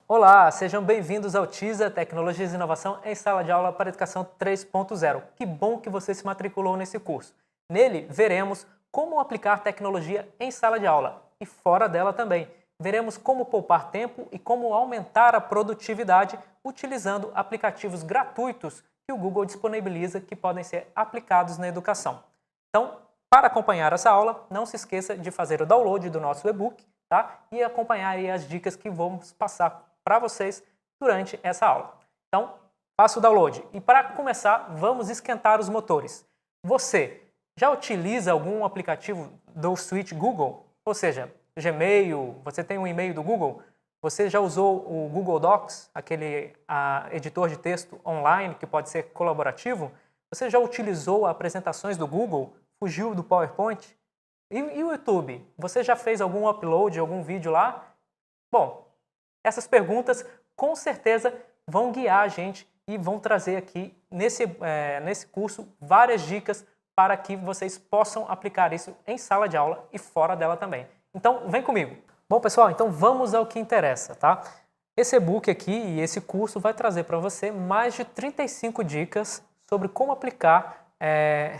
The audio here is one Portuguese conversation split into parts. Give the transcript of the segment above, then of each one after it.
Olá, sejam bem-vindos ao TISA, Tecnologias e Inovação em Sala de Aula para Educação 3.0. Que bom que você se matriculou nesse curso. Nele, veremos como aplicar tecnologia em sala de aula e fora dela também. Veremos como poupar tempo e como aumentar a produtividade utilizando aplicativos gratuitos que o Google disponibiliza que podem ser aplicados na educação. Então, para acompanhar essa aula, não se esqueça de fazer o download do nosso e-book, tá? E acompanhar aí as dicas que vamos passar para vocês durante essa aula. Então, faça o download. E para começar, vamos esquentar os motores. Você já utiliza algum aplicativo do suite Google? Ou seja, Gmail, você tem um e-mail do Google? Você já usou o Google Docs, aquele editor de texto online que pode ser colaborativo? Você já utilizou apresentações do Google? Fugiu do PowerPoint? E o YouTube? Você já fez algum upload, algum vídeo lá? Bom, essas perguntas com certeza vão guiar a gente e vão trazer aqui nesse curso várias dicas para que vocês possam aplicar isso em sala de aula e fora dela também. Então, vem comigo. Bom, pessoal, então vamos ao que interessa, tá? Esse e-book aqui e esse curso vai trazer para você mais de 35 dicas sobre como aplicar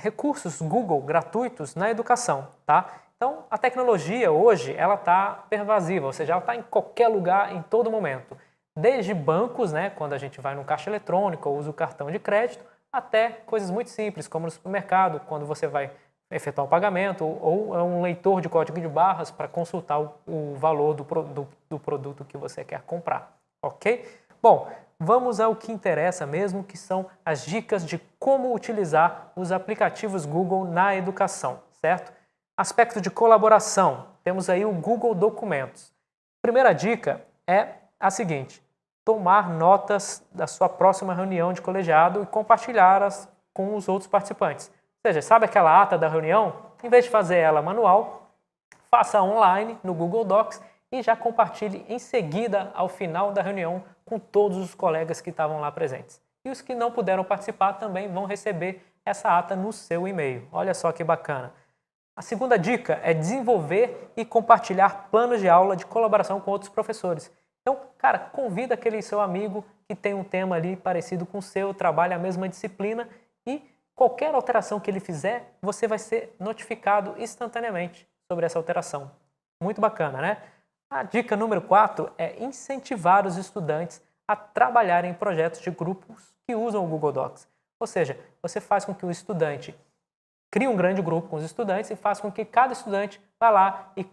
recursos Google gratuitos na educação, tá? Então, a tecnologia hoje, ela está pervasiva, ou seja, ela está em qualquer lugar, em todo momento. Desde bancos, né, quando a gente vai no caixa eletrônico ou usa o cartão de crédito, até coisas muito simples, como no supermercado, quando você vai efetuar o pagamento, ou é um leitor de código de barras para consultar o valor do produto que você quer comprar, ok? Bom, vamos ao que interessa mesmo, que são as dicas de como utilizar os aplicativos Google na educação, certo? Aspecto de colaboração, temos aí o Google Documentos. Primeira dica é a seguinte: tomar notas da sua próxima reunião de colegiado e compartilhá-las com os outros participantes. Ou seja, sabe aquela ata da reunião? Em vez de fazer ela manual, faça online no Google Docs e já compartilhe em seguida ao final da reunião com todos os colegas que estavam lá presentes. E os que não puderam participar também vão receber essa ata no seu e-mail. Olha só que bacana. A segunda dica é desenvolver e compartilhar planos de aula de colaboração com outros professores. Então, cara, convida aquele seu amigo que tem um tema ali parecido com o seu, trabalha a mesma disciplina e qualquer alteração que ele fizer, você vai ser notificado instantaneamente sobre essa alteração. Muito bacana, né? A dica número 4 é incentivar os estudantes a trabalharem em projetos de grupos que usam o Google Docs. Ou seja, você faz com que o estudante crie um grande grupo com os estudantes e faz com que cada estudante vá lá e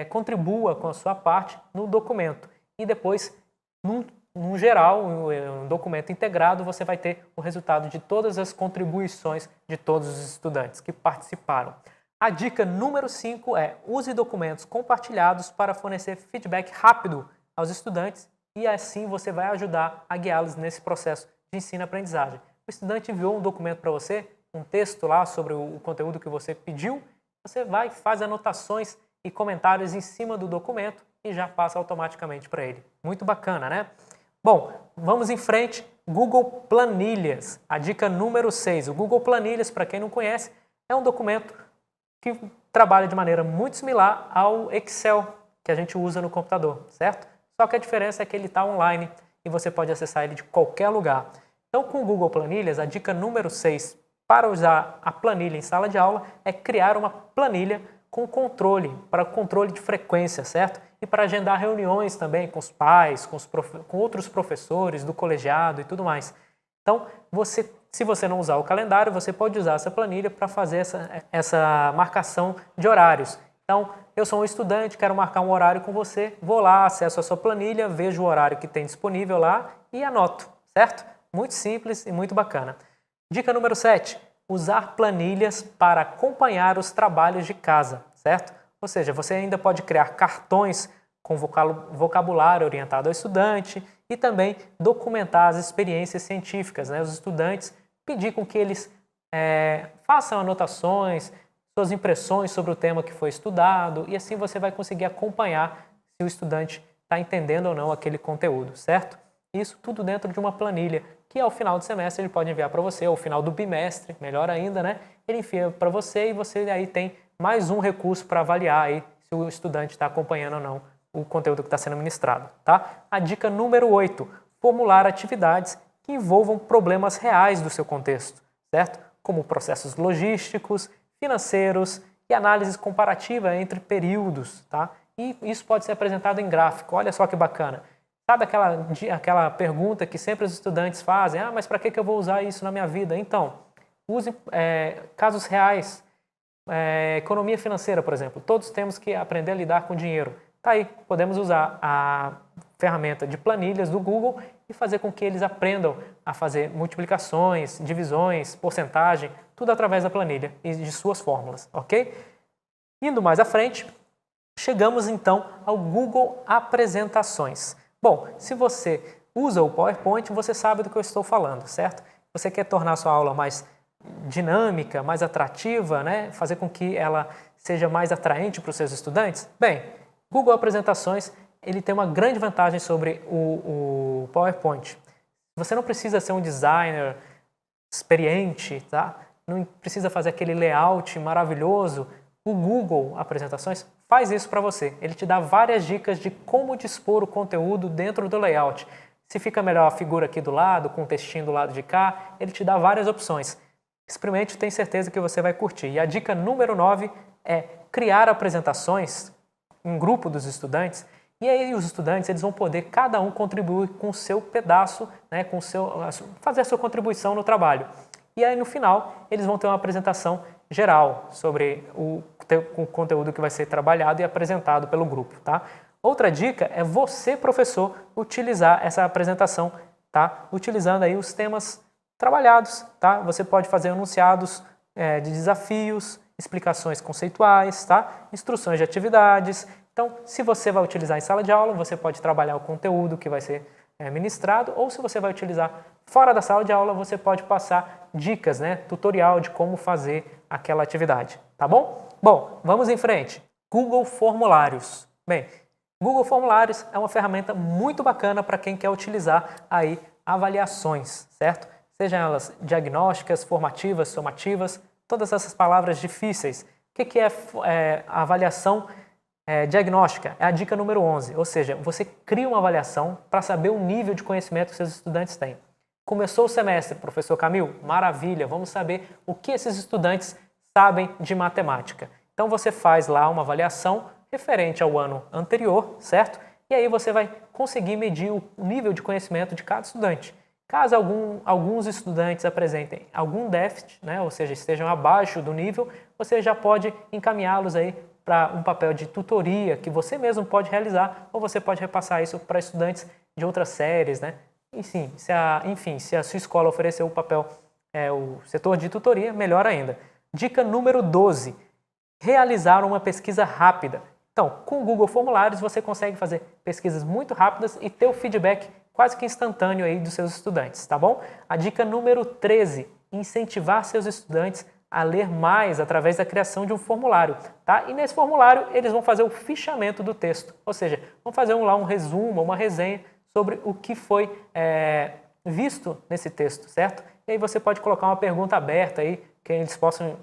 contribua com a sua parte no documento. E depois, num geral, um documento integrado, você vai ter o resultado de todas as contribuições de todos os estudantes que participaram. A dica número 5 é: use documentos compartilhados para fornecer feedback rápido aos estudantes e assim você vai ajudar a guiá-los nesse processo de ensino-aprendizagem. O estudante enviou um documento para você, um texto lá sobre o conteúdo que você pediu, você vai e faz anotações e comentários em cima do documento e já passa automaticamente para ele. Muito bacana, né? Bom, vamos em frente. Google Planilhas. A dica número 6. O Google Planilhas, para quem não conhece, é um documento que trabalha de maneira muito similar ao Excel que a gente usa no computador, certo? Só que a diferença é que ele está online e você pode acessar ele de qualquer lugar. Então, com o Google Planilhas, a dica número 6 para usar a planilha em sala de aula é criar uma planilha com controle, para controle de frequência, certo? E para agendar reuniões também com os pais, com outros professores do colegiado e tudo mais. Então, se você não usar o calendário, você pode usar essa planilha para fazer essa marcação de horários. Então, eu sou um estudante, quero marcar um horário com você, vou lá, acesso a sua planilha, vejo o horário que tem disponível lá e anoto, certo? Muito simples e muito bacana. Dica número 7, usar planilhas para acompanhar os trabalhos de casa, certo? Ou seja, você ainda pode criar cartões com vocabulário orientado ao estudante e também documentar as experiências científicas, né? Os estudantes, pedir com que eles façam anotações, suas impressões sobre o tema que foi estudado e assim você vai conseguir acompanhar se o estudante está entendendo ou não aquele conteúdo, certo? Isso tudo dentro de uma planilha que ao final do semestre ele pode enviar para você, ou ao final do bimestre, melhor ainda, né? Ele envia para você e você aí tem mais um recurso para avaliar aí se o estudante está acompanhando ou não o conteúdo que está sendo ministrado, tá? A dica número 8, formular atividades que envolvam problemas reais do seu contexto, certo? Como processos logísticos, financeiros e análise comparativa entre períodos, tá? E isso pode ser apresentado em gráfico. Olha só que bacana. Sabe aquela pergunta que sempre os estudantes fazem? Ah, mas para que eu vou usar isso na minha vida? Então, use casos reais. Economia financeira, por exemplo. Todos temos que aprender a lidar com dinheiro. Tá aí, podemos usar a ferramenta de planilhas do Google e fazer com que eles aprendam a fazer multiplicações, divisões, porcentagem, tudo através da planilha e de suas fórmulas, ok? Indo mais à frente, chegamos então ao Google Apresentações. Bom, se você usa o PowerPoint, você sabe do que eu estou falando, certo? Você quer tornar a sua aula mais dinâmica, mais atrativa, né? Fazer com que ela seja mais atraente para os seus estudantes? Bem, Google Apresentações ele tem uma grande vantagem sobre o PowerPoint. Você não precisa ser um designer experiente, tá? Não precisa fazer aquele layout maravilhoso. O Google Apresentações faz isso para você. Ele te dá várias dicas de como dispor o conteúdo dentro do layout. Se fica melhor a figura aqui do lado, com o textinho do lado de cá, ele te dá várias opções. Experimente, tenho certeza que você vai curtir. E a dica número 9 é criar apresentações em grupo dos estudantes. E aí os estudantes eles vão poder, cada um, contribuir com o seu pedaço, né, fazer a sua contribuição no trabalho. E aí no final eles vão ter uma apresentação geral sobre o conteúdo que vai ser trabalhado e apresentado pelo grupo, tá? Outra dica é você, professor, utilizar essa apresentação, tá? Utilizando aí os temas trabalhados, tá? Você pode fazer enunciados de desafios, explicações conceituais, tá? Instruções de atividades. Então, se você vai utilizar em sala de aula, você pode trabalhar o conteúdo que vai ser ministrado, ou se você vai utilizar fora da sala de aula, você pode passar dicas, né? Tutorial de como fazer aquela atividade, tá bom? Bom, vamos em frente. Google Formulários. Bem, Google Formulários é uma ferramenta muito bacana para quem quer utilizar aí avaliações, certo? Sejam elas diagnósticas, formativas, somativas, todas essas palavras difíceis. O que é a avaliação diagnóstica? É a dica número 11, ou seja, você cria uma avaliação para saber o nível de conhecimento que seus estudantes têm. Começou o semestre, professor Camil? Maravilha, vamos saber o que esses estudantes sabem de matemática. Então você faz lá uma avaliação referente ao ano anterior, certo? E aí você vai conseguir medir o nível de conhecimento de cada estudante. Caso alguns estudantes apresentem algum déficit, né, ou seja, estejam abaixo do nível, você já pode encaminhá-los aí para um papel de tutoria que você mesmo pode realizar, ou você pode repassar isso para estudantes de outras séries, né? Enfim, se a sua escola oferecer o papel, o setor de tutoria, melhor ainda. Dica número 12, realizar uma pesquisa rápida. Então, com o Google Formulários, você consegue fazer pesquisas muito rápidas e ter o feedback quase que instantâneo aí dos seus estudantes, tá bom? A dica número 13, incentivar seus estudantes a ler mais através da criação de um formulário, tá? E nesse formulário eles vão fazer o fichamento do texto, ou seja, vão fazer um resumo, uma resenha sobre o que foi visto nesse texto, certo? E aí você pode colocar uma pergunta aberta aí, que eles possam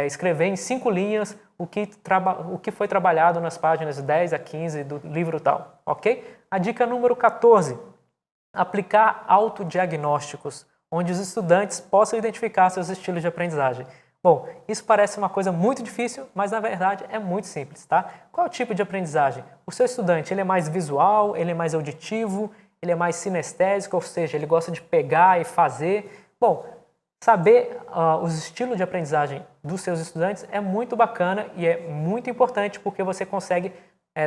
escrever em 5 linhas o que foi trabalhado nas páginas 10 a 15 do livro tal, ok? A dica número 14, aplicar autodiagnósticos, onde os estudantes possam identificar seus estilos de aprendizagem. Bom, isso parece uma coisa muito difícil, mas na verdade é muito simples, tá? Qual é o tipo de aprendizagem? O seu estudante, ele é mais visual, ele é mais auditivo, ele é mais sinestésico, ou seja, ele gosta de pegar e fazer. Bom, saber os estilos de aprendizagem dos seus estudantes é muito bacana e é muito importante porque você consegue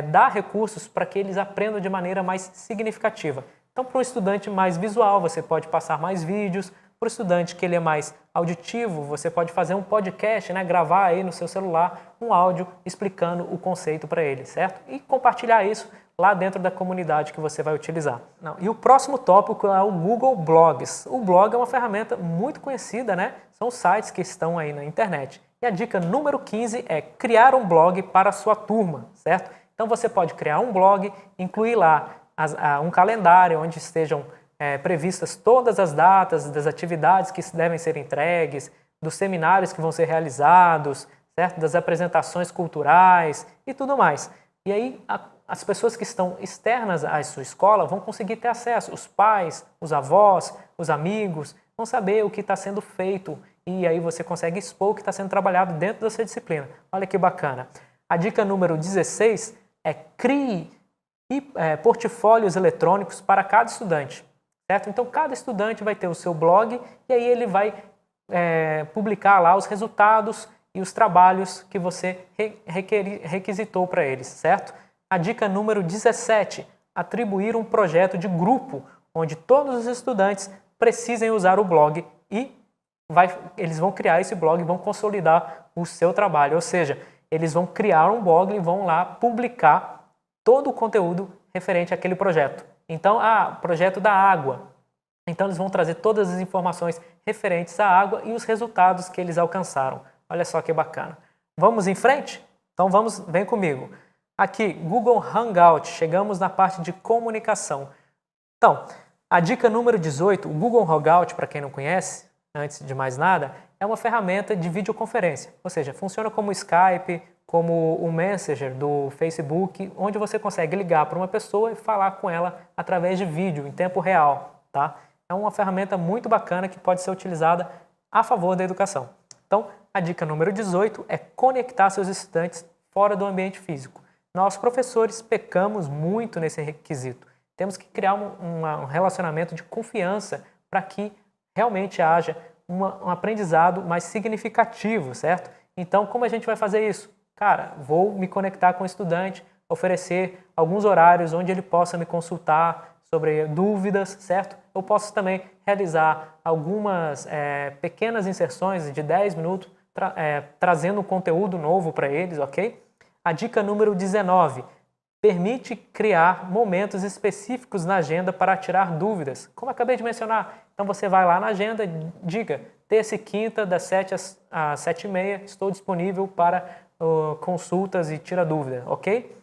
dar recursos para que eles aprendam de maneira mais significativa. Então, para um estudante mais visual, você pode passar mais vídeos. Para o estudante que ele é mais auditivo, você pode fazer um podcast, né? Gravar aí no seu celular um áudio explicando o conceito para ele, certo? E compartilhar isso lá dentro da comunidade que você vai utilizar. E o próximo tópico é o Google Blogs. O blog é uma ferramenta muito conhecida, né? São sites que estão aí na internet. E a dica número 15 é criar um blog para a sua turma, certo? Então você pode criar um blog, incluir lá um calendário onde estejam previstas todas as datas das atividades que devem ser entregues, dos seminários que vão ser realizados, certo? Das apresentações culturais e tudo mais. E aí as pessoas que estão externas à sua escola vão conseguir ter acesso. Os pais, os avós, os amigos vão saber o que está sendo feito e aí você consegue expor o que está sendo trabalhado dentro da sua disciplina. Olha que bacana. A dica número 16 é crie portfólios eletrônicos para cada estudante, certo? Então, cada estudante vai ter o seu blog e aí ele vai publicar lá os resultados e os trabalhos que você requisitou para eles, certo? A dica número 17, atribuir um projeto de grupo, onde todos os estudantes precisem usar o blog e eles vão criar esse blog e vão consolidar o seu trabalho, ou seja, eles vão criar um blog e vão lá publicar todo o conteúdo referente àquele projeto. Então, projeto da água. Então, eles vão trazer todas as informações referentes à água e os resultados que eles alcançaram. Olha só que bacana. Vamos em frente? Então, vem comigo. Aqui, Google Hangout. Chegamos na parte de comunicação. Então, a dica número 18, o Google Hangout, para quem não conhece, antes de mais nada, é uma ferramenta de videoconferência. Ou seja, funciona como o Skype, como o Messenger do Facebook, onde você consegue ligar para uma pessoa e falar com ela através de vídeo, em tempo real, tá? É uma ferramenta muito bacana que pode ser utilizada a favor da educação. Então, a dica número 18 é conectar seus estudantes fora do ambiente físico. Nós, professores, pecamos muito nesse requisito. Temos que criar um relacionamento de confiança para que realmente haja um aprendizado mais significativo, certo? Então, como a gente vai fazer isso? Cara, vou me conectar com o estudante, oferecer alguns horários onde ele possa me consultar sobre dúvidas, certo? Eu posso também realizar algumas pequenas inserções de 10 minutos, trazendo um conteúdo novo para eles, ok? A dica número 19, permite criar momentos específicos na agenda para tirar dúvidas. Como eu acabei de mencionar, então você vai lá na agenda, diga, terça e quinta, das 7 às 7h30, estou disponível para consultas e tira dúvida, ok?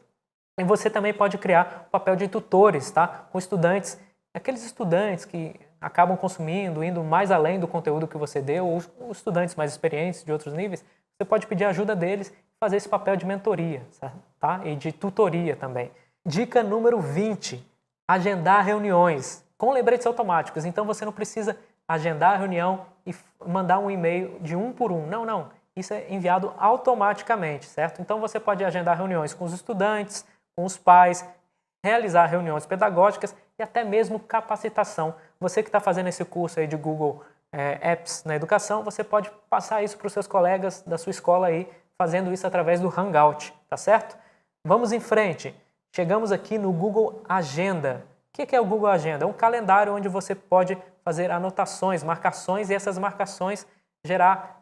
E você também pode criar o papel de tutores, tá? Com estudantes, aqueles estudantes que acabam consumindo, indo mais além do conteúdo que você deu, ou os estudantes mais experientes de outros níveis, você pode pedir a ajuda deles e fazer esse papel de mentoria, tá? E de tutoria também. Dica número 20, agendar reuniões com lembretes automáticos. Então você não precisa agendar a reunião e mandar um e-mail de um por um. Não. Isso é enviado automaticamente, certo? Então você pode agendar reuniões com os estudantes, com os pais, realizar reuniões pedagógicas e até mesmo capacitação. Você que está fazendo esse curso aí de Google Apps na educação, você pode passar isso para os seus colegas da sua escola aí, fazendo isso através do Hangout, tá certo? Vamos em frente. Chegamos aqui no Google Agenda. O que é o Google Agenda? É um calendário onde você pode fazer anotações, marcações, e essas marcações gerar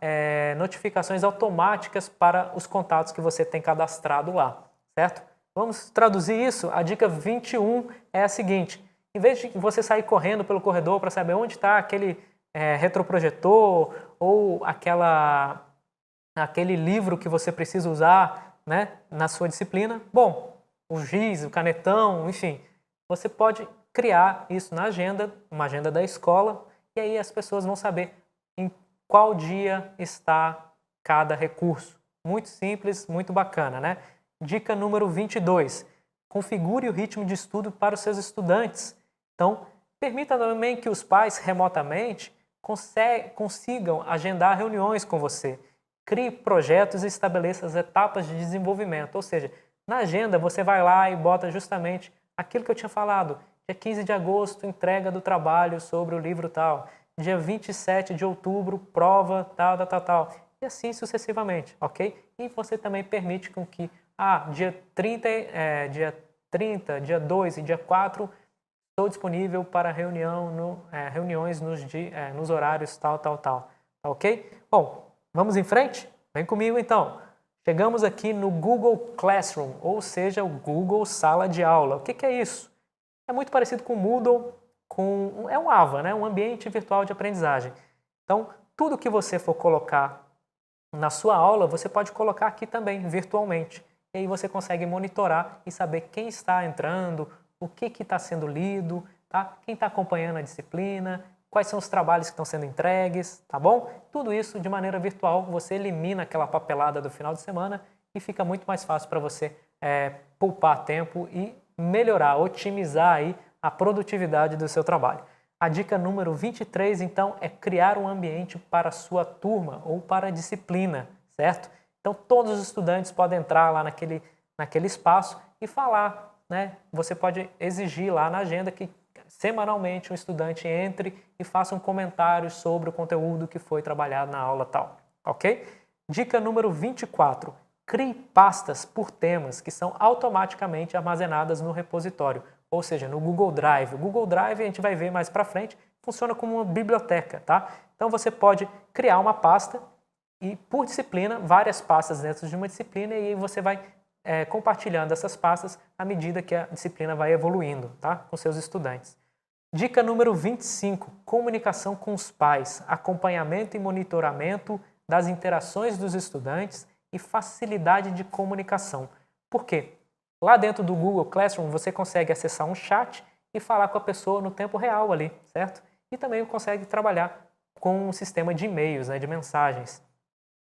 notificações automáticas para os contatos que você tem cadastrado lá, certo? Vamos traduzir isso? A dica 21 é a seguinte: em vez de você sair correndo pelo corredor para saber onde está aquele retroprojetor ou aquele livro que você precisa usar, né, na sua disciplina, bom, o giz, o canetão, enfim, você pode criar isso na agenda, uma agenda da escola, e aí as pessoas vão saber em qual dia está cada recurso. Muito simples, muito bacana, né? Dica número 22. Configure o ritmo de estudo para os seus estudantes. Então, permita também que os pais remotamente consigam agendar reuniões com você. Crie projetos e estabeleça as etapas de desenvolvimento. Ou seja, na agenda você vai lá e bota justamente aquilo que eu tinha falado. Dia 15 de agosto, entrega do trabalho sobre o livro tal. Dia 27 de outubro, prova tal. E assim sucessivamente, ok? E você também permite com que dia 30, dia 2 e dia 4, estou disponível para reuniões nos horários tal. Tá ok? Bom, vamos em frente? Vem comigo então. Chegamos aqui no Google Classroom, ou seja, o Google Sala de Aula. O que é isso? É muito parecido com o Moodle, é um AVA, né? Um ambiente virtual de aprendizagem. Então, tudo que você for colocar na sua aula, você pode colocar aqui também, virtualmente. E aí você consegue monitorar e saber quem está entrando, o que está sendo lido, tá? Quem está acompanhando a disciplina, quais são os trabalhos que estão sendo entregues, tá bom? Tudo isso de maneira virtual, você elimina aquela papelada do final de semana e fica muito mais fácil para você poupar tempo e melhorar, otimizar aí a produtividade do seu trabalho. A dica número 23, então, é criar um ambiente para a sua turma ou para a disciplina, certo? Então, todos os estudantes podem entrar lá naquele espaço e falar, né? Você pode exigir lá na agenda que semanalmente um estudante entre e faça um comentário sobre o conteúdo que foi trabalhado na aula tal, ok? Dica número 24. Crie pastas por temas que são automaticamente armazenadas no repositório, ou seja, no Google Drive. O Google Drive, a gente vai ver mais para frente, funciona como uma biblioteca, tá? Então você pode criar uma pasta e, por disciplina, várias pastas dentro de uma disciplina, e aí você vai compartilhando essas pastas à medida que a disciplina vai evoluindo, tá? Com seus estudantes. Dica número 25, comunicação com os pais, acompanhamento e monitoramento das interações dos estudantes e facilidade de comunicação. Por quê? Lá dentro do Google Classroom você consegue acessar um chat e falar com a pessoa no tempo real ali, certo? E também consegue trabalhar com um sistema de e-mails, né, de mensagens.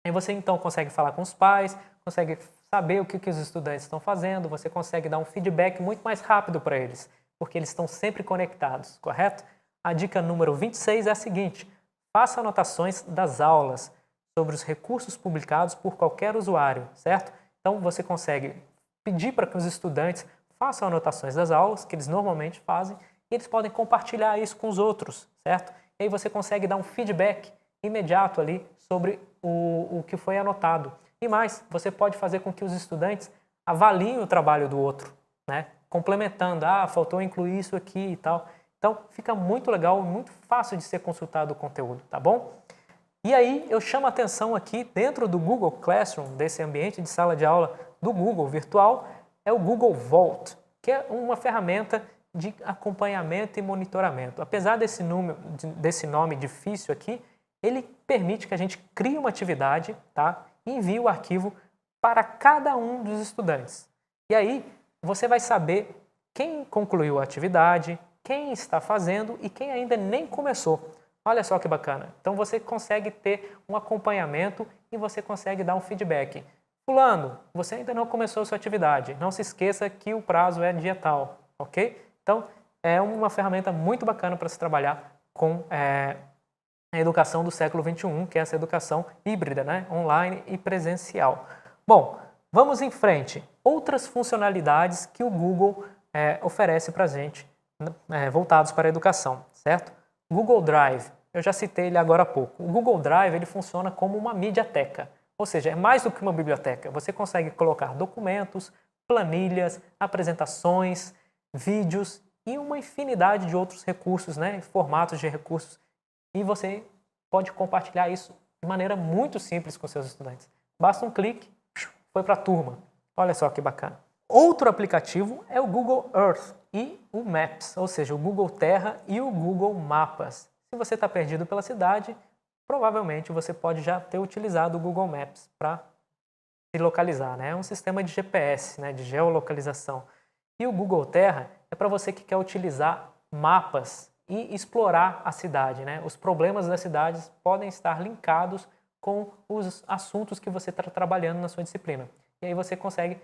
Aí você então consegue falar com os pais, consegue saber o que os estudantes estão fazendo, você consegue dar um feedback muito mais rápido para eles, porque eles estão sempre conectados, correto? A dica número 26 é a seguinte: faça anotações das aulas sobre os recursos publicados por qualquer usuário, certo? Então você consegue pedir para que os estudantes façam anotações das aulas, que eles normalmente fazem, e eles podem compartilhar isso com os outros, certo? E aí você consegue dar um feedback imediato ali sobre o que foi anotado. E mais, você pode fazer com que os estudantes avaliem o trabalho do outro, né? Complementando, faltou incluir isso aqui e tal. Então, fica muito legal, muito fácil de ser consultado o conteúdo, tá bom? E aí, eu chamo a atenção aqui, dentro do Google Classroom, desse ambiente de sala de aula do Google virtual, é o Google Vault, que é uma ferramenta de acompanhamento e monitoramento. Apesar desse nome difícil aqui, ele permite que a gente crie uma atividade, tá? E envie o arquivo para cada um dos estudantes. E aí, você vai saber quem concluiu a atividade, quem está fazendo e quem ainda nem começou. Olha só que bacana. Então você consegue ter um acompanhamento e você consegue dar um feedback. Fulano, você ainda não começou a sua atividade. Não se esqueça que o prazo é dia tal, ok? Então, é uma ferramenta muito bacana para se trabalhar com a educação do século XXI, que é essa educação híbrida, né? Online e presencial. Bom, vamos em frente. Outras funcionalidades que o Google oferece para a gente, voltados para a educação, certo? Google Drive, eu já citei ele agora há pouco. O Google Drive ele funciona como uma mediateca, ou seja, é mais do que uma biblioteca. Você consegue colocar documentos, planilhas, apresentações, vídeos e uma infinidade de outros recursos, né? Formatos de recursos. E você pode compartilhar isso de maneira muito simples com seus estudantes. Basta um clique, foi para a turma. Olha só que bacana. Outro aplicativo é o Google Earth e o Maps, ou seja, o Google Terra e o Google Mapas. Se você está perdido pela cidade, provavelmente você pode já ter utilizado o Google Maps para se localizar, né? É um sistema de GPS, né? De geolocalização. E o Google Terra é para você que quer utilizar mapas e explorar a cidade, né? Os problemas das cidades podem estar linkados com os assuntos que você está trabalhando na sua disciplina. E aí você consegue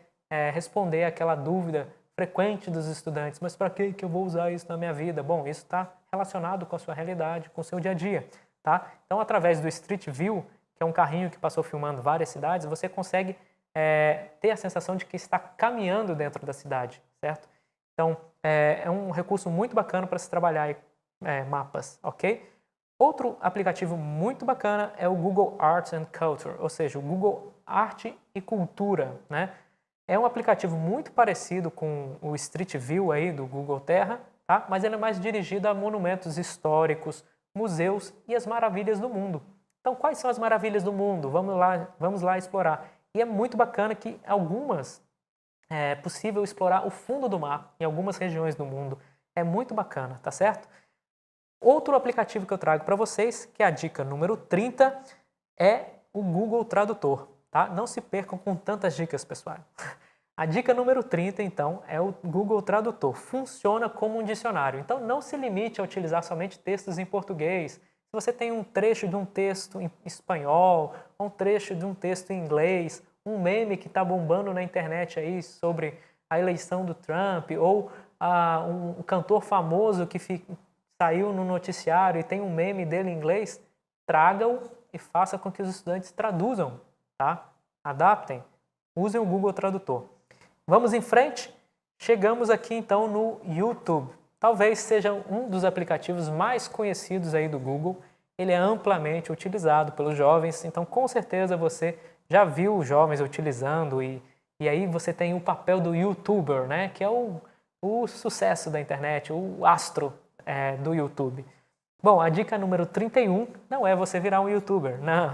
responder aquela dúvida frequente dos estudantes, mas para que eu vou usar isso na minha vida? Bom, isso está relacionado com a sua realidade, com o seu dia a dia, tá? Então, através do Street View, que é um carrinho que passou filmando várias cidades, você consegue ter a sensação de que está caminhando dentro da cidade, certo? Então, é um recurso muito bacana para se trabalhar mapas, ok? Outro aplicativo muito bacana é o Google Arts and Culture, ou seja, o Google Arte e Cultura, né? É um aplicativo muito parecido com o Street View aí do Google Terra, tá? Mas ele é mais dirigido a monumentos históricos, museus e as maravilhas do mundo. Então, quais são as maravilhas do mundo? Vamos lá explorar. E é muito bacana que é possível explorar o fundo do mar em algumas regiões do mundo. É muito bacana, tá certo? Outro aplicativo que eu trago para vocês, que é a dica número 30, é o Google Tradutor. Tá? Não se percam com tantas dicas, pessoal. A dica número 30, então, é o Google Tradutor. Funciona como um dicionário. Então, não se limite a utilizar somente textos em português. Se você tem um trecho de um texto em espanhol, ou um trecho de um texto em inglês, um meme que está bombando na internet aí sobre a eleição do Trump, ou um cantor famoso que saiu no noticiário e tem um meme dele em inglês, traga-o e faça com que os estudantes traduzam, tá? Adaptem, usem o Google Tradutor. Vamos em frente? Chegamos aqui então no YouTube. Talvez seja um dos aplicativos mais conhecidos aí do Google. Ele é amplamente utilizado pelos jovens, então com certeza você já viu os jovens utilizando e aí você tem o papel do YouTuber, né? Que é o sucesso da internet, o astro do YouTube. Bom, a dica número 31 não é você virar um YouTuber, não.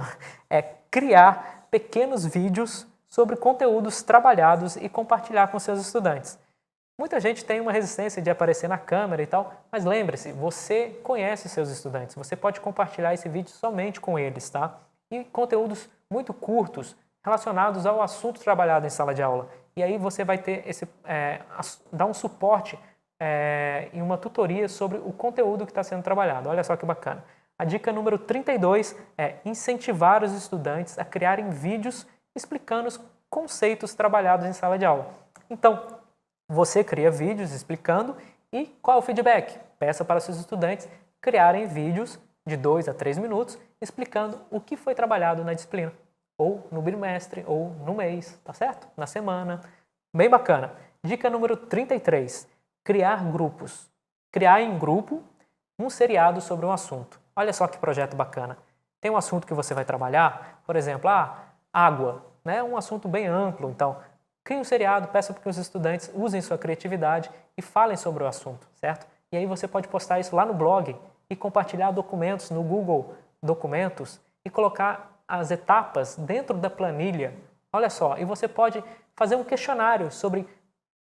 É criar pequenos vídeos sobre conteúdos trabalhados e compartilhar com seus estudantes. Muita gente tem uma resistência de aparecer na câmera e tal, mas lembre-se, você conhece seus estudantes, você pode compartilhar esse vídeo somente com eles, tá? E conteúdos muito curtos relacionados ao assunto trabalhado em sala de aula. E aí você vai ter dar um suporte em uma tutoria sobre o conteúdo que está sendo trabalhado. Olha só que bacana. A dica número 32 é incentivar os estudantes a criarem vídeos explicando os conceitos trabalhados em sala de aula. Então, você cria vídeos explicando e qual é o feedback? Peça para seus estudantes criarem vídeos de 2 a 3 minutos explicando o que foi trabalhado na disciplina, ou no bimestre, ou no mês, tá certo? Na semana. Bem bacana. Dica número 33. Criar grupos. Criar em grupo um seriado sobre um assunto. Olha só que projeto bacana. Tem um assunto que você vai trabalhar, por exemplo, água, né? Um assunto bem amplo, então crie um seriado, peça para que os estudantes usem sua criatividade e falem sobre o assunto, certo? E aí você pode postar isso lá no blog e compartilhar documentos no Google Documentos e colocar as etapas dentro da planilha. Olha só, e você pode fazer um questionário sobre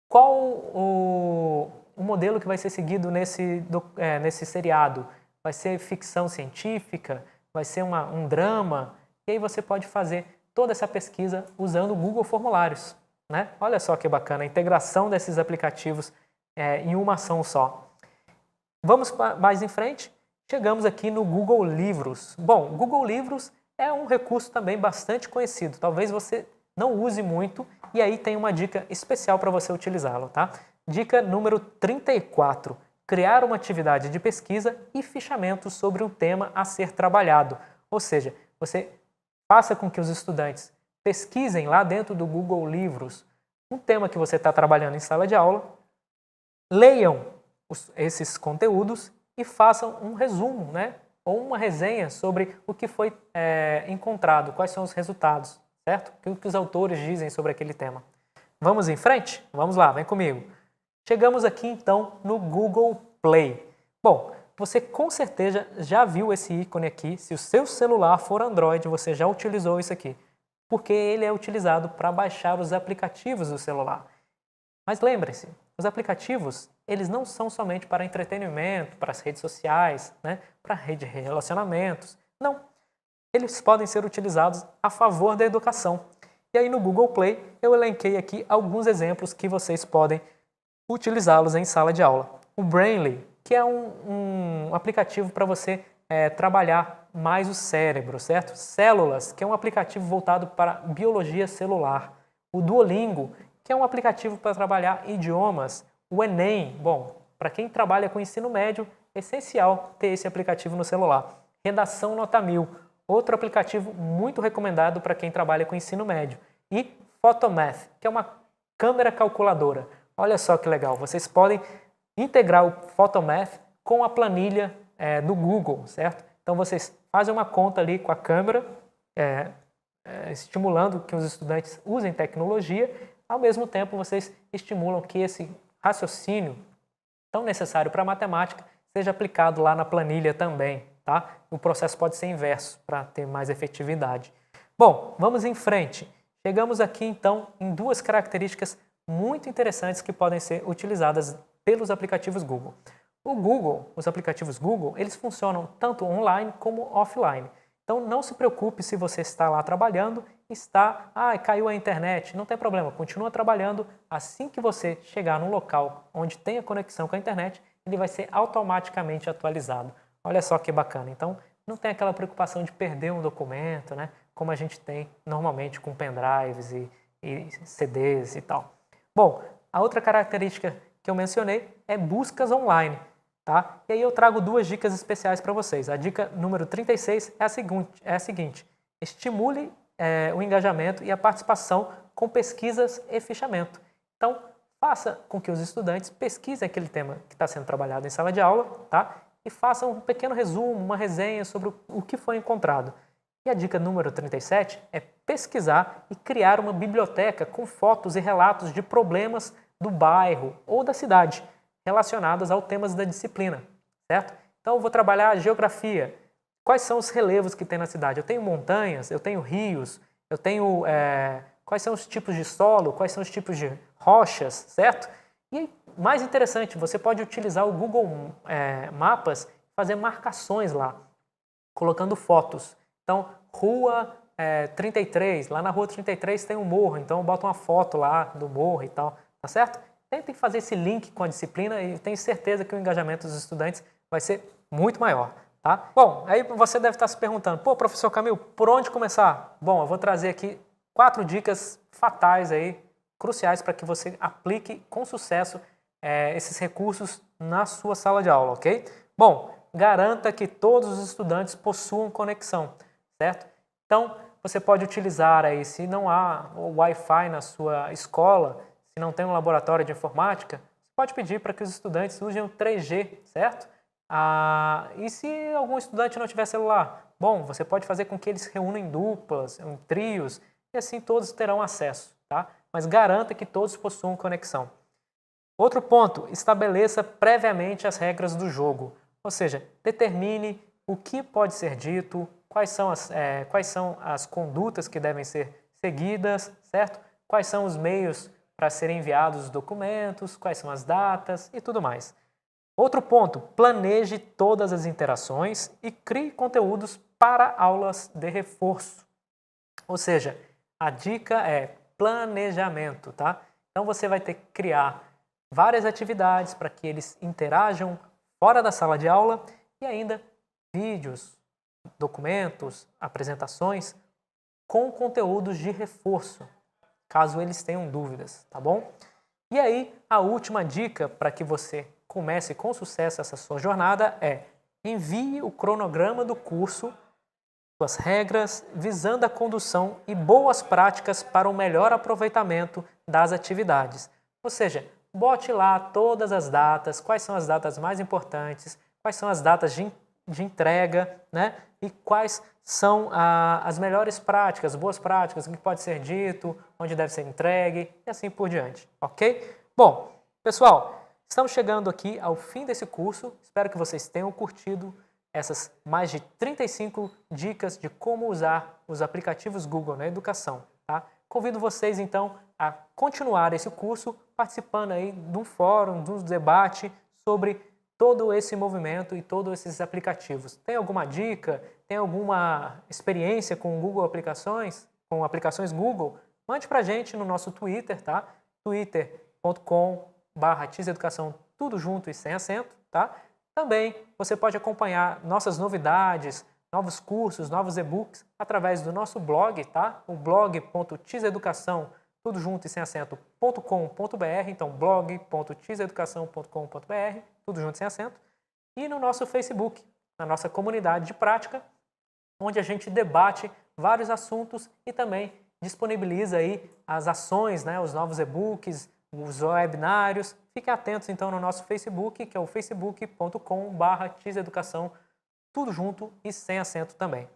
qual o modelo que vai ser seguido nesse seriado. Vai ser ficção científica? Vai ser um drama? E aí você pode fazer toda essa pesquisa usando o Google Formulários, né? Olha só que bacana, a integração desses aplicativos em uma ação só. Vamos mais em frente? Chegamos aqui no Google Livros. Bom, o Google Livros é um recurso também bastante conhecido. Talvez você não use muito e aí tem uma dica especial para você utilizá-lo, tá? Dica número 34. Criar uma atividade de pesquisa e fichamento sobre um tema a ser trabalhado. Ou seja, você faça com que os estudantes pesquisem lá dentro do Google Livros um tema que você está trabalhando em sala de aula, leiam esses conteúdos e façam um resumo, né? Ou uma resenha sobre o que foi encontrado, quais são os resultados, certo? O que os autores dizem sobre aquele tema. Vamos em frente? Vamos lá, vem comigo. Chegamos aqui então no Google Play. Bom, você com certeza já viu esse ícone aqui. Se o seu celular for Android, você já utilizou isso aqui, porque ele é utilizado para baixar os aplicativos do celular. Mas lembre-se, os aplicativos, eles não são somente para entretenimento, para as redes sociais, né? Para a rede de relacionamentos. Não. Eles podem ser utilizados a favor da educação. E aí no Google Play eu elenquei aqui alguns exemplos que vocês podem utilizá-los em sala de aula. O Brainly, que é um aplicativo para você trabalhar mais o cérebro, certo? Células, que é um aplicativo voltado para biologia celular. O Duolingo, que é um aplicativo para trabalhar idiomas. O Enem, bom, para quem trabalha com ensino médio, é essencial ter esse aplicativo no celular. Redação Nota 1000, outro aplicativo muito recomendado para quem trabalha com ensino médio. E Photomath, que é uma câmera calculadora. Olha só que legal, vocês podem integrar o Photomath com a planilha do Google, certo? Então vocês fazem uma conta ali com a câmera, estimulando que os estudantes usem tecnologia, ao mesmo tempo vocês estimulam que esse raciocínio tão necessário para a matemática seja aplicado lá na planilha também, tá? O processo pode ser inverso para ter mais efetividade. Bom, vamos em frente. Chegamos aqui então em duas características muito interessantes que podem ser utilizadas pelos aplicativos Google. Os aplicativos Google, eles funcionam tanto online como offline. Então não se preocupe se você está lá trabalhando e caiu a internet, não tem problema, continua trabalhando. Assim que você chegar num local onde tenha conexão com a internet, ele vai ser automaticamente atualizado. Olha só que bacana. Então não tem aquela preocupação de perder um documento, né? como a gente tem normalmente com pendrives e CDs e tal. Bom, a outra característica que eu mencionei é buscas online, tá? E aí eu trago duas dicas especiais para vocês. A dica número 36 é a seguinte: estimule o engajamento e a participação com pesquisas e fichamento. Então, faça com que os estudantes pesquisem aquele tema que está sendo trabalhado em sala de aula, tá? E façam um pequeno resumo, uma resenha sobre o que foi encontrado. E a dica número 37 é pesquisar e criar uma biblioteca com fotos e relatos de problemas do bairro ou da cidade relacionados aos temas da disciplina, certo? Então eu vou trabalhar geografia. Quais são os relevos que tem na cidade? Eu tenho montanhas, eu tenho rios, eu tenho quais são os tipos de solo, quais são os tipos de rochas, certo? E mais interessante, você pode utilizar o Google Mapas e fazer marcações lá, colocando fotos. Então, rua 33, lá na rua 33 tem um morro, então eu boto uma foto lá do morro e tal, tá certo? Tentem fazer esse link com a disciplina e tenho certeza que o engajamento dos estudantes vai ser muito maior, tá? Bom, aí você deve estar se perguntando, pô, professor Camil, por onde começar? Bom, eu vou trazer aqui 4 dicas fatais aí, cruciais para que você aplique com sucesso esses recursos na sua sala de aula, ok? Bom, garanta que todos os estudantes possuam conexão, certo? Então, você pode utilizar aí, se não há o Wi-Fi na sua escola, se não tem um laboratório de informática, você pode pedir para que os estudantes usem o 3G, certo? E se algum estudante não tiver celular? Bom, você pode fazer com que eles se reúnam em duplas, em trios, e assim todos terão acesso, tá? Mas garanta que todos possuam conexão. Outro ponto, estabeleça previamente as regras do jogo, ou seja, determine o que pode ser dito, quais são as condutas que devem ser seguidas, certo? Quais são os meios para serem enviados os documentos, quais são as datas e tudo mais. Outro ponto, planeje todas as interações e crie conteúdos para aulas de reforço. Ou seja, a dica é planejamento, tá? Então você vai ter que criar várias atividades para que eles interajam fora da sala de aula e ainda vídeos, documentos, apresentações com conteúdos de reforço, caso eles tenham dúvidas, tá bom? E aí, a última dica para que você comece com sucesso essa sua jornada é: envie o cronograma do curso, suas regras, visando a condução e boas práticas para o melhor aproveitamento das atividades. Ou seja, bote lá todas as datas, quais são as datas mais importantes, quais são as datas de entrega, né? E quais são as melhores práticas, boas práticas, o que pode ser dito, onde deve ser entregue e assim por diante, ok? Bom, pessoal, estamos chegando aqui ao fim desse curso, espero que vocês tenham curtido essas mais de 35 dicas de como usar os aplicativos Google na educação, tá? Convido vocês, então, a continuar esse curso participando aí de um fórum, de um debate sobre todo esse movimento e todos esses aplicativos. Tem alguma dica? Tem alguma experiência com Google Aplicações? Com aplicações Google? Mande pra gente no nosso Twitter, tá? twitter.com/TISEducação, tudo junto e sem acento, tá? Também você pode acompanhar nossas novidades, novos cursos, novos e-books através do nosso blog, tá? O blog.tiseducação, tudo junto e sem acento.com.br, então blog.tiseducação.com.br, tudo junto e sem acento, e no nosso Facebook, na nossa comunidade de prática, onde a gente debate vários assuntos e também disponibiliza aí as ações, né, os novos e-books, os webinários. Fiquem atentos então no nosso Facebook, que é o facebook.com/tiseducação, tudo junto e sem acento também.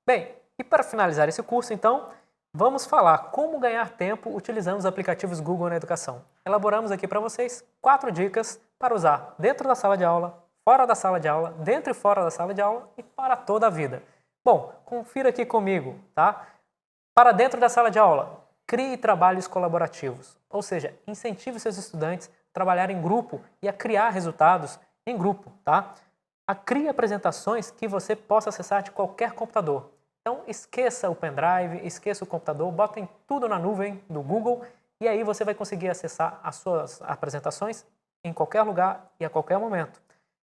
Bem, e para finalizar esse curso então, vamos falar como ganhar tempo utilizando os aplicativos Google na educação. Elaboramos aqui para vocês 4 dicas para usar dentro da sala de aula, fora da sala de aula, dentro e fora da sala de aula e para toda a vida. Bom, confira aqui comigo, tá? Para dentro da sala de aula, crie trabalhos colaborativos, ou seja, incentive seus estudantes a trabalhar em grupo e a criar resultados em grupo, tá? Crie apresentações que você possa acessar de qualquer computador. Então, esqueça o pendrive, esqueça o computador, botem tudo na nuvem do Google e aí você vai conseguir acessar as suas apresentações em qualquer lugar e a qualquer momento.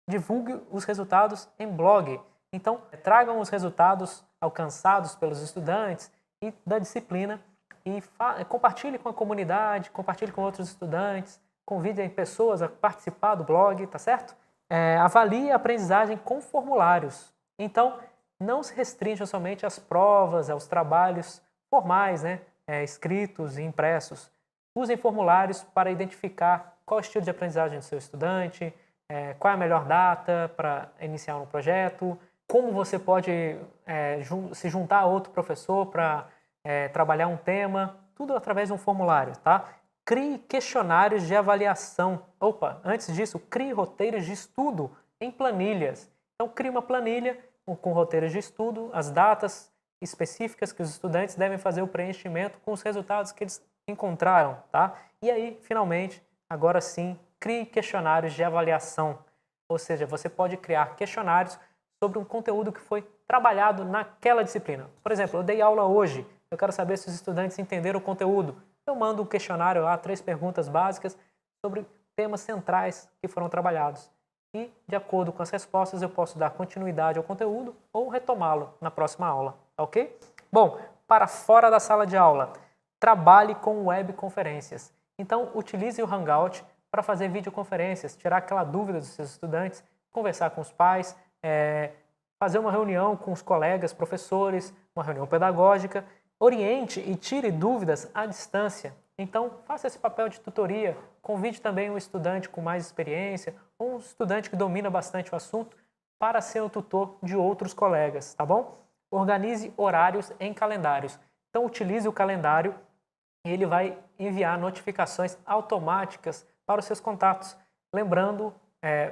Divulgue os resultados em blog. Então, tragam os resultados alcançados pelos estudantes e da disciplina e compartilhe com a comunidade, compartilhe com outros estudantes, convidem pessoas a participar do blog, tá certo? Avalie a aprendizagem com formulários. Então, não se restrinja somente às provas, aos trabalhos formais, né, escritos e impressos. Usem formulários para identificar qual é o estilo de aprendizagem do seu estudante, qual é a melhor data para iniciar um projeto, como você pode se juntar a outro professor para trabalhar um tema, tudo através de um formulário, tá? Crie questionários de avaliação. Antes disso, crie roteiros de estudo em planilhas. Então, crie uma planilha com roteiros de estudo, as datas específicas que os estudantes devem fazer o preenchimento com os resultados que eles encontraram, tá? E aí, finalmente, agora sim, crie questionários de avaliação. Ou seja, você pode criar questionários sobre um conteúdo que foi trabalhado naquela disciplina. Por exemplo, eu dei aula hoje, eu quero saber se os estudantes entenderam o conteúdo. Eu mando um questionário lá, 3 perguntas básicas sobre temas centrais que foram trabalhados. E, de acordo com as respostas, eu posso dar continuidade ao conteúdo ou retomá-lo na próxima aula, ok? Bom, para fora da sala de aula, trabalhe com webconferências. Então, utilize o Hangout para fazer videoconferências, tirar aquela dúvida dos seus estudantes, conversar com os pais, fazer uma reunião com os colegas, professores, uma reunião pedagógica. Oriente e tire dúvidas à distância. Então, faça esse papel de tutoria. Convide também um estudante com mais experiência ou um estudante que domina bastante o assunto para ser o tutor de outros colegas, tá bom? Organize horários em calendários. Então, utilize o calendário e ele vai enviar notificações automáticas para os seus contatos, lembrando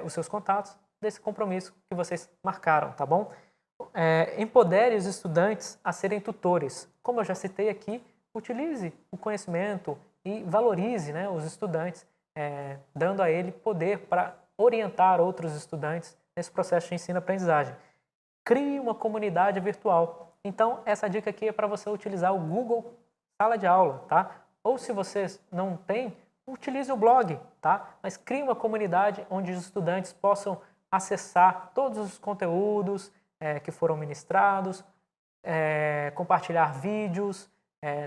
os seus contatos desse compromisso que vocês marcaram, tá bom? Empodere os estudantes a serem tutores. Como eu já citei aqui, utilize o conhecimento e valorize, né, os estudantes, dando a ele poder para orientar outros estudantes nesse processo de ensino-aprendizagem. Crie uma comunidade virtual. Então, essa dica aqui é para você utilizar o Google Sala de Aula, tá? Ou se vocês não têm, utilize o blog, tá? Mas crie uma comunidade onde os estudantes possam acessar todos os conteúdos que foram ministrados, compartilhar vídeos,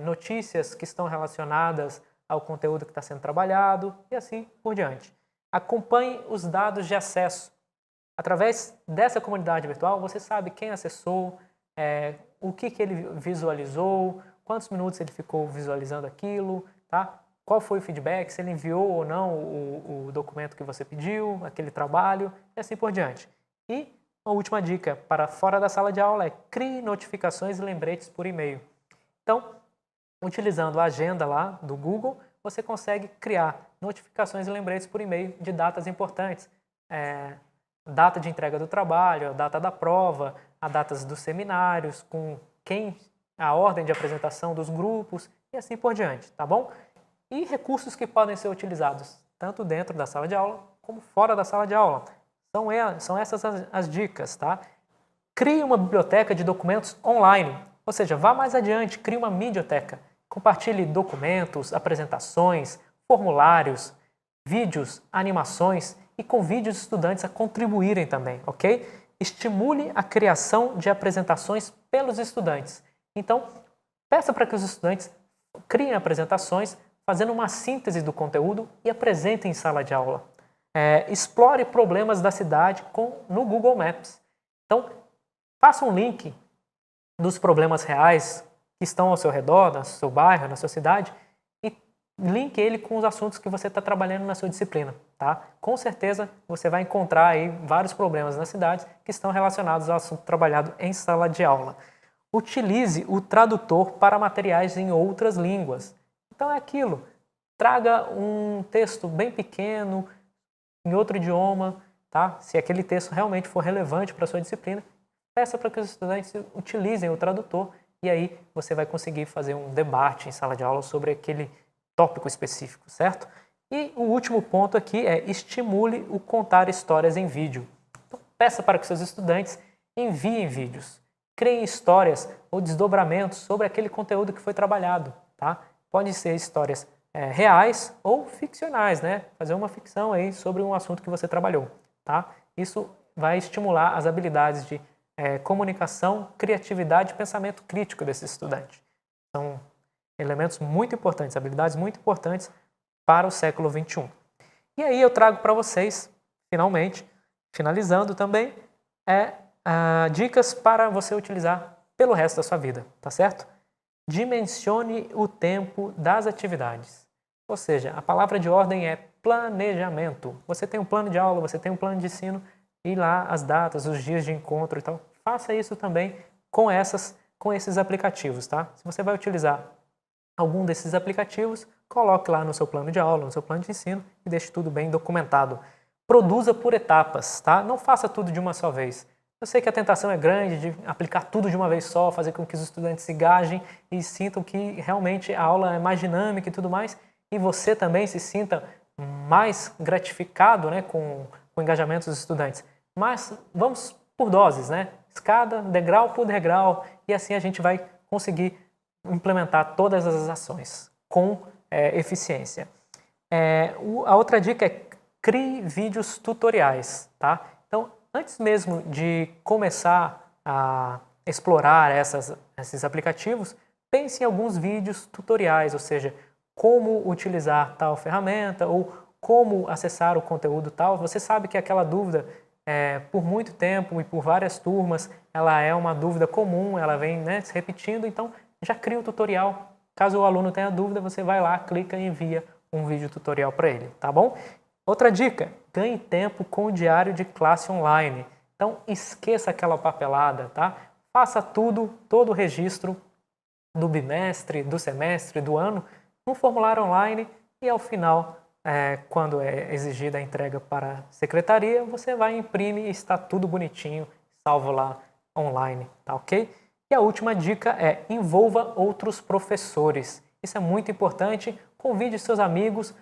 notícias que estão relacionadas ao conteúdo que está sendo trabalhado e assim por diante. Acompanhe os dados de acesso. Através dessa comunidade virtual, você sabe quem acessou, o que ele visualizou, quantos minutos ele ficou visualizando aquilo, tá? Qual foi o feedback, se ele enviou ou não o documento que você pediu, aquele trabalho, e assim por diante. E uma última dica para fora da sala de aula é crie notificações e lembretes por e-mail. Então, utilizando a agenda lá do Google, você consegue criar notificações e lembretes por e-mail de datas importantes. Data de entrega do trabalho, a data da prova, as datas dos seminários, com a ordem de apresentação dos grupos e assim por diante, tá bom? E recursos que podem ser utilizados tanto dentro da sala de aula como fora da sala de aula. São essas as dicas, tá? Crie uma biblioteca de documentos online, ou seja, vá mais adiante, crie uma midioteca. Compartilhe documentos, apresentações, formulários, vídeos, animações e convide os estudantes a contribuírem também, ok? Estimule a criação de apresentações pelos estudantes. Então, peça para que os estudantes criem apresentações fazendo uma síntese do conteúdo e apresentem em sala de aula. Explore problemas da cidade no Google Maps. Então, faça um link dos problemas reais que estão ao seu redor, no seu bairro, na sua cidade, e linke ele com os assuntos que você está trabalhando na sua disciplina, tá? Com certeza você vai encontrar aí vários problemas na cidade que estão relacionados ao assunto trabalhado em sala de aula. Utilize o tradutor para materiais em outras línguas. Então é aquilo, traga um texto bem pequeno, em outro idioma, tá? Se aquele texto realmente for relevante para a sua disciplina, peça para que os estudantes utilizem o tradutor e aí você vai conseguir fazer um debate em sala de aula sobre aquele tópico específico, certo? E o último ponto aqui é estimule o contar histórias em vídeo. Então, peça para que seus estudantes enviem vídeos, criem histórias ou desdobramentos sobre aquele conteúdo que foi trabalhado, tá? Podem ser histórias reais ou ficcionais, né? Fazer uma ficção aí sobre um assunto que você trabalhou, tá? Isso vai estimular as habilidades de comunicação, criatividade e pensamento crítico desse estudante. São elementos muito importantes, habilidades muito importantes para o século XXI. E aí eu trago para vocês, finalmente, finalizando também, dicas para você utilizar pelo resto da sua vida, tá certo? Dimensione o tempo das atividades. Ou seja, a palavra de ordem é planejamento. Você tem um plano de aula, você tem um plano de ensino, e lá as datas, os dias de encontro e tal. Faça isso também com esses aplicativos, tá? Se você vai utilizar algum desses aplicativos, coloque lá no seu plano de aula, no seu plano de ensino e deixe tudo bem documentado. Produza por etapas, tá? Não faça tudo de uma só vez. Eu sei que a tentação é grande de aplicar tudo de uma vez só, fazer com que os estudantes se engajem e sintam que realmente a aula é mais dinâmica e tudo mais, e você também se sinta mais gratificado, né, com o engajamento dos estudantes. Mas vamos por doses, né? Escada, degrau por degrau, e assim a gente vai conseguir implementar todas as ações com eficiência. A outra dica é crie vídeos tutoriais, tá? Então, antes mesmo de começar a explorar esses aplicativos, pense em alguns vídeos tutoriais, ou seja, como utilizar tal ferramenta ou como acessar o conteúdo tal. Você sabe que aquela dúvida, por muito tempo e por várias turmas, ela é uma dúvida comum, ela vem, né, se repetindo, então já cria um tutorial. Caso o aluno tenha dúvida, você vai lá, clica e envia um vídeo tutorial para ele, tá bom? Outra dica, ganhe tempo com o diário de classe online. Então, esqueça aquela papelada, tá? Faça tudo, todo o registro do bimestre, do semestre, do ano, num formulário online e ao final, quando é exigida a entrega para a secretaria, você vai imprimir e está tudo bonitinho, salvo lá online, tá ok? E a última dica é envolva outros professores. Isso é muito importante, convide seus amigos,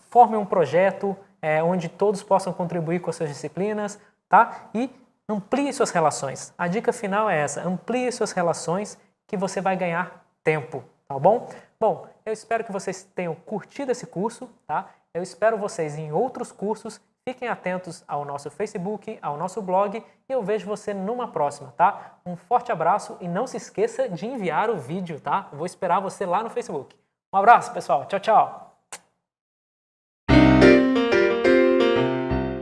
forme um projeto onde todos possam contribuir com as suas disciplinas, tá? E amplie suas relações. A dica final é essa, amplie suas relações que você vai ganhar tempo, tá bom? Bom, eu espero que vocês tenham curtido esse curso, tá? Eu espero vocês em outros cursos. Fiquem atentos ao nosso Facebook, ao nosso blog e eu vejo você numa próxima, tá? Um forte abraço e não se esqueça de enviar o vídeo, tá? Eu vou esperar você lá no Facebook. Um abraço, pessoal. Tchau, tchau.